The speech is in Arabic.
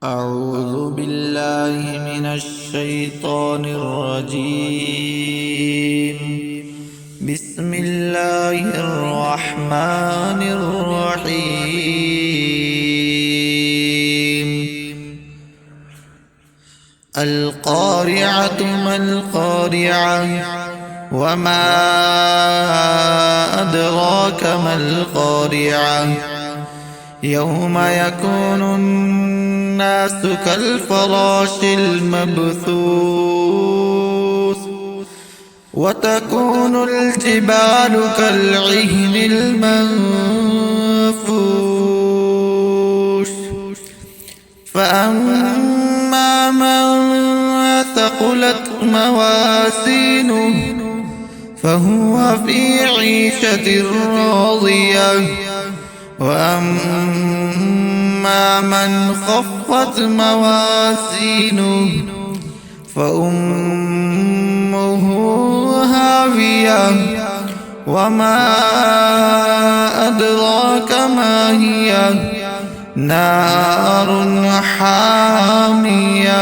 أعوذ بالله من الشيطان الرجيم. بسم الله الرحمن الرحيم. القارعة ما القارعة وما أدراك ما القارعة يوم يكون الناس كالفراش المبثوث وتكون الجبال كالعهن المنفوش فأما من ثقلت موازينه فهو في عيشة راضية وأما من خفت موازينه فأمه هاوية وما أدراك ما هي نار حامية